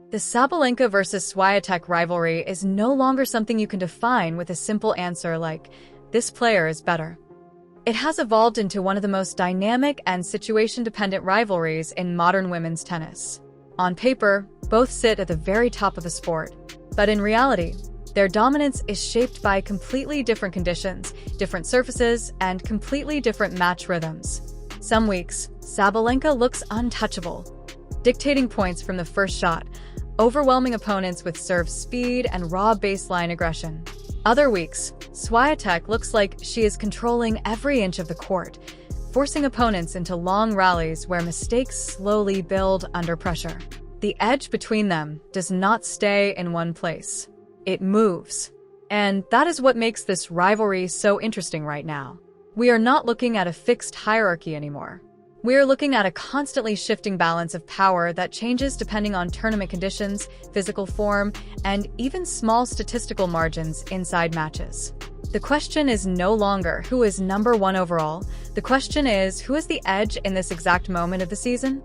The Sabalenka versus Swiatek rivalry is no longer something you can define with a simple answer like, this player is better. It has evolved into one of the most dynamic and situation-dependent rivalries in modern women's tennis. On paper, both sit at the very top of the sport, but in reality, their dominance is shaped by completely different conditions, different surfaces, and completely different match rhythms. Some weeks, Sabalenka looks untouchable, dictating points from the first shot, overwhelming opponents with serve speed and raw baseline aggression. Other weeks, Swiatek looks like she is controlling every inch of the court, forcing opponents into long rallies where mistakes slowly build under pressure. The edge between them does not stay in one place. It moves. And that is what makes this rivalry so interesting right now. We are not looking at a fixed hierarchy anymore. We are looking at a constantly shifting balance of power that changes depending on tournament conditions, physical form, and even small statistical margins inside matches. The question is no longer who is number one overall. The question is who has the edge in this exact moment of the season?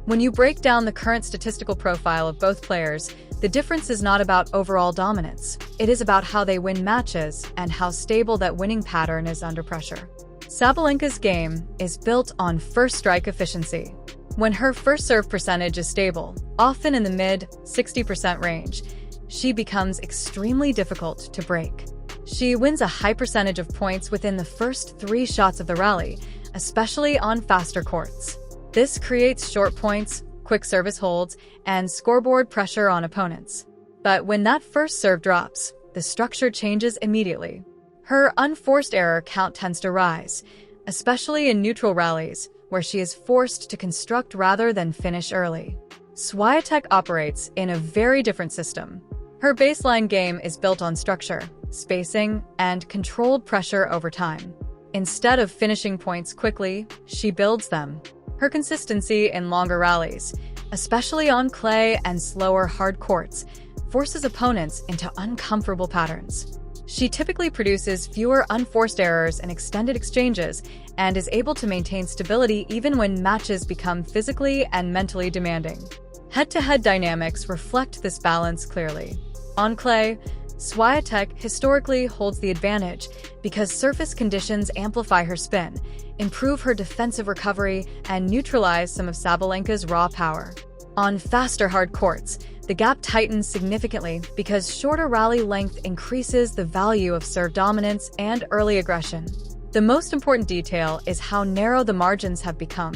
When you break down the current statistical profile of both players, the difference is not about overall dominance. It is about how they win matches and how stable that winning pattern is under pressure. Sabalenka's game is built on first strike efficiency. When her first serve percentage is stable, often in the mid-60% range, she becomes extremely difficult to break. She wins a high percentage of points within the first 3 shots of the rally, especially on faster courts. This creates short points, quick service holds, and scoreboard pressure on opponents. But when that first serve drops, the structure changes immediately. Her unforced error count tends to rise, especially in neutral rallies, where she is forced to construct rather than finish early. Swiatek operates in a very different system. Her baseline game is built on structure, spacing, and controlled pressure over time. Instead of finishing points quickly, she builds them. Her consistency in longer rallies, especially on clay and slower hard courts, forces opponents into uncomfortable patterns. She typically produces fewer unforced errors in extended exchanges and is able to maintain stability even when matches become physically and mentally demanding. Head-to-head dynamics reflect this balance clearly. On clay, Swiatek historically holds the advantage because surface conditions amplify her spin, improve her defensive recovery, and neutralize some of Sabalenka's raw power. On faster hard courts, the gap tightens significantly because shorter rally length increases the value of serve dominance and early aggression. The most important detail is how narrow the margins have become.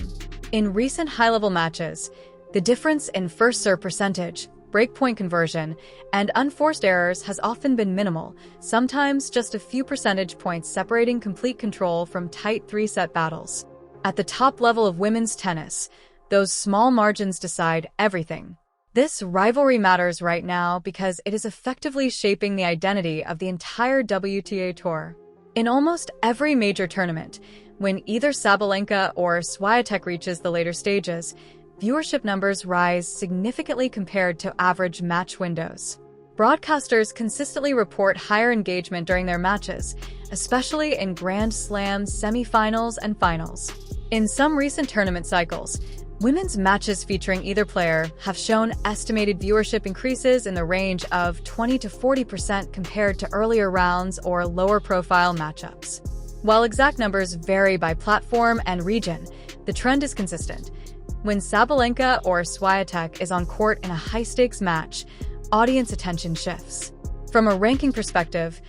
In recent high-level matches, the difference in first serve percentage, breakpoint conversion, and unforced errors has often been minimal, sometimes just a few percentage points separating complete control from tight 3-set battles. At the top level of women's tennis, those small margins decide everything. This rivalry matters right now because it is effectively shaping the identity of the entire WTA Tour. In almost every major tournament, when either Sabalenka or Swiatek reaches the later stages, viewership numbers rise significantly compared to average match windows. Broadcasters consistently report higher engagement during their matches, especially in Grand Slams, semifinals, and finals. In some recent tournament cycles, women's matches featuring either player have shown estimated viewership increases in the range of 20 to 40% compared to earlier rounds or lower-profile matchups. While exact numbers vary by platform and region, the trend is consistent. When Sabalenka or Swiatek is on court in a high-stakes match, audience attention shifts. From a ranking perspective,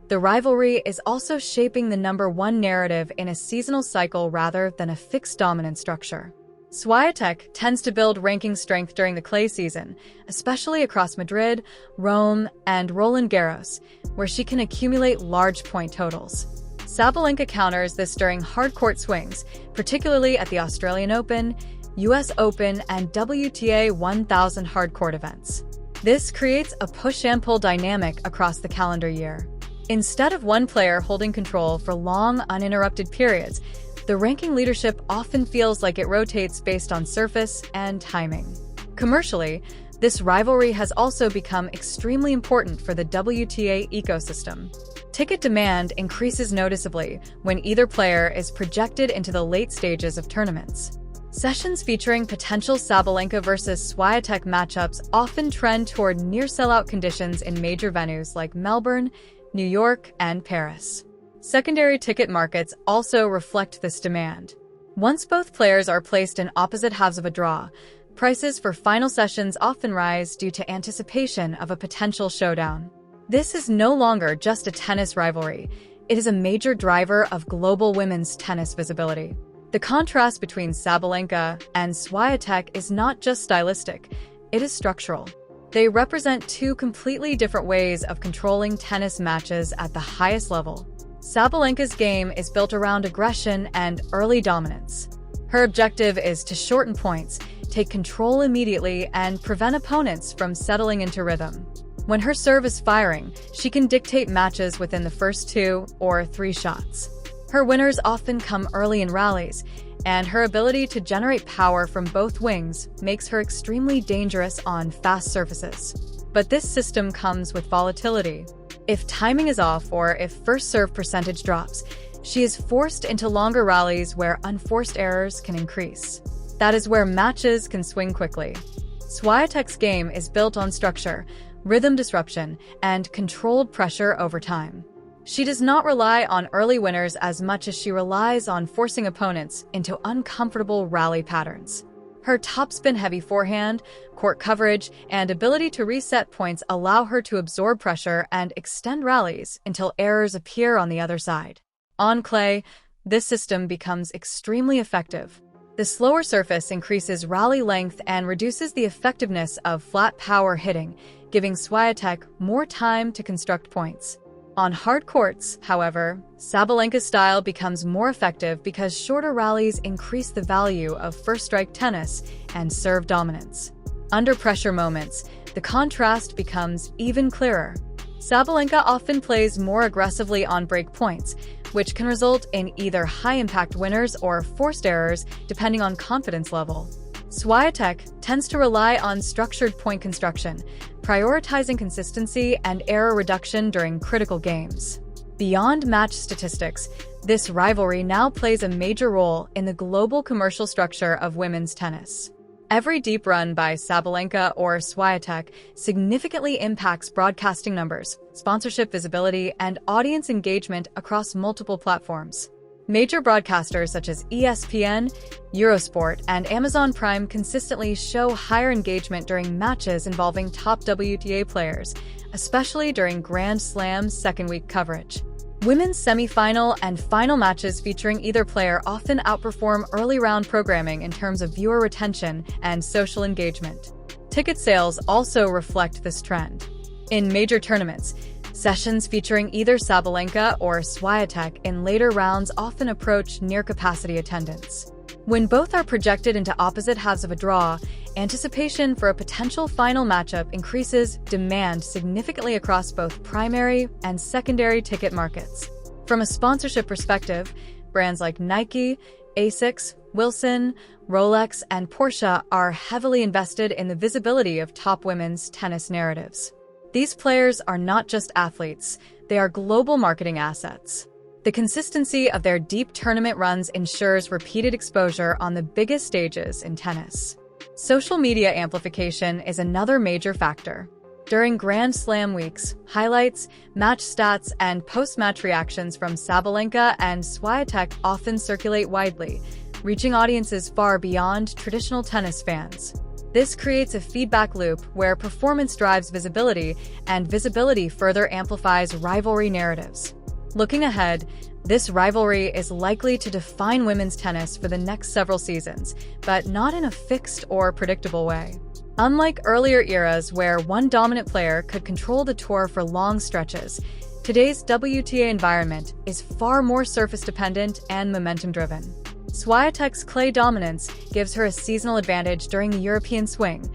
the rivalry is also shaping the number one narrative in a seasonal cycle rather than a fixed dominant structure. Swiatek tends to build ranking strength during the clay season, especially across Madrid, Rome, and Roland Garros, where she can accumulate large point totals. Sabalenka counters this during hard court swings, particularly at the Australian Open, US Open, and WTA 1000 hard court events. This creates a push-and-pull dynamic across the calendar year. Instead of one player holding control for long, uninterrupted periods, the ranking leadership often feels like it rotates based on surface and timing. Commercially, this rivalry has also become extremely important for the WTA ecosystem. Ticket demand increases noticeably when either player is projected into the late stages of tournaments. Sessions featuring potential Sabalenka versus Swiatek matchups often trend toward near-sellout conditions in major venues like Melbourne, New York, and Paris. Secondary ticket markets also reflect this demand. Once both players are placed in opposite halves of a draw, prices for final sessions often rise due to anticipation of a potential showdown. This is no longer just a tennis rivalry. It is a major driver of global women's tennis visibility. The contrast between Sabalenka and Swiatek is not just stylistic, it is structural. They represent two completely different ways of controlling tennis matches at the highest level. Sabalenka's game is built around aggression and early dominance. Her objective is to shorten points, take control immediately, and prevent opponents from settling into rhythm. When her serve is firing, she can dictate matches within the first 2 or 3 shots. Her winners often come early in rallies, and her ability to generate power from both wings makes her extremely dangerous on fast surfaces. But this system comes with volatility. If timing is off or if first serve percentage drops, she is forced into longer rallies where unforced errors can increase. That is where matches can swing quickly. Swiatek's game is built on structure, rhythm disruption, and controlled pressure over time. She does not rely on early winners as much as she relies on forcing opponents into uncomfortable rally patterns. Her topspin-heavy forehand, court coverage, and ability to reset points allow her to absorb pressure and extend rallies until errors appear on the other side. On clay, this system becomes extremely effective. The slower surface increases rally length and reduces the effectiveness of flat power hitting, giving Swiatek more time to construct points. On hard courts, however, Sabalenka's style becomes more effective because shorter rallies increase the value of first-strike tennis and serve dominance. Under pressure moments, the contrast becomes even clearer. Sabalenka often plays more aggressively on break points, which can result in either high-impact winners or forced errors depending on confidence level. Swiatek tends to rely on structured point construction, prioritizing consistency and error reduction during critical games. Beyond match statistics, this rivalry now plays a major role in the global commercial structure of women's tennis. Every deep run by Sabalenka or Swiatek significantly impacts broadcasting numbers, sponsorship visibility, and audience engagement across multiple platforms. Major broadcasters such as ESPN, Eurosport, and Amazon Prime consistently show higher engagement during matches involving top WTA players, especially during Grand Slam's second-week coverage. Women's semifinal and final matches featuring either player often outperform early-round programming in terms of viewer retention and social engagement. Ticket sales also reflect this trend. In major tournaments, sessions featuring either Sabalenka or Swiatek in later rounds often approach near-capacity attendance. When both are projected into opposite halves of a draw, anticipation for a potential final matchup increases demand significantly across both primary and secondary ticket markets. From a sponsorship perspective, brands like Nike, Asics, Wilson, Rolex, and Porsche are heavily invested in the visibility of top women's tennis narratives. These players are not just athletes, they are global marketing assets. The consistency of their deep tournament runs ensures repeated exposure on the biggest stages in tennis. Social media amplification is another major factor. During Grand Slam weeks, highlights, match stats, and post-match reactions from Sabalenka and Swiatek often circulate widely, reaching audiences far beyond traditional tennis fans. This creates a feedback loop where performance drives visibility, and visibility further amplifies rivalry narratives. Looking ahead, this rivalry is likely to define women's tennis for the next several seasons, but not in a fixed or predictable way. Unlike earlier eras where one dominant player could control the tour for long stretches, today's WTA environment is far more surface-dependent and momentum-driven. Swiatek's clay dominance gives her a seasonal advantage during the European swing,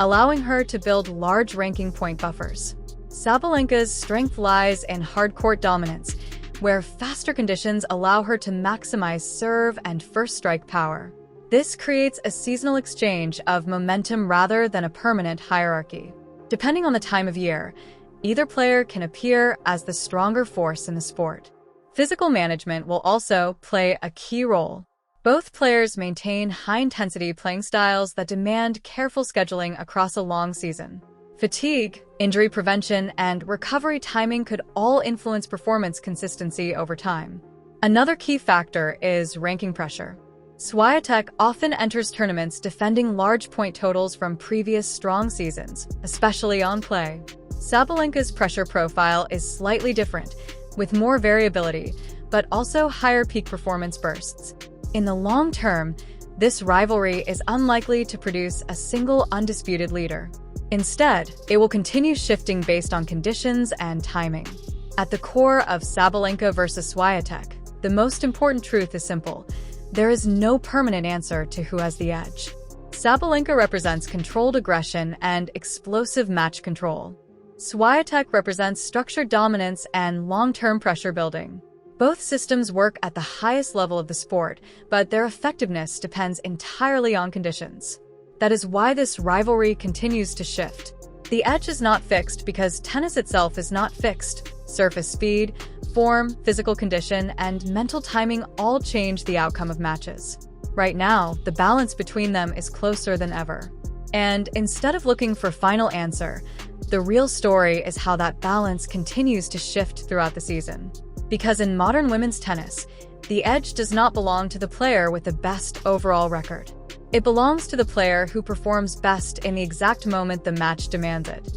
allowing her to build large ranking point buffers. Sabalenka's strength lies in hard-court dominance, where faster conditions allow her to maximize serve and first-strike power. This creates a seasonal exchange of momentum rather than a permanent hierarchy. Depending on the time of year, either player can appear as the stronger force in the sport. Physical management will also play a key role. Both players maintain high-intensity playing styles that demand careful scheduling across a long season. Fatigue, injury prevention, and recovery timing could all influence performance consistency over time. Another key factor is ranking pressure. Swiatek often enters tournaments defending large point totals from previous strong seasons, especially on clay. Sabalenka's pressure profile is slightly different, with more variability, but also higher peak performance bursts. In the long term, this rivalry is unlikely to produce a single undisputed leader. Instead, it will continue shifting based on conditions and timing. At the core of Sabalenka versus Swiatek, the most important truth is simple. There is no permanent answer to who has the edge. Sabalenka represents controlled aggression and explosive match control. Swiatek represents structured dominance and long-term pressure building. Both systems work at the highest level of the sport, but their effectiveness depends entirely on conditions. That is why this rivalry continues to shift. The edge is not fixed because tennis itself is not fixed. Surface speed, form, physical condition, and mental timing all change the outcome of matches. Right now, the balance between them is closer than ever. And instead of looking for a final answer, the real story is how that balance continues to shift throughout the season. Because in modern women's tennis, the edge does not belong to the player with the best overall record. It belongs to the player who performs best in the exact moment the match demands it.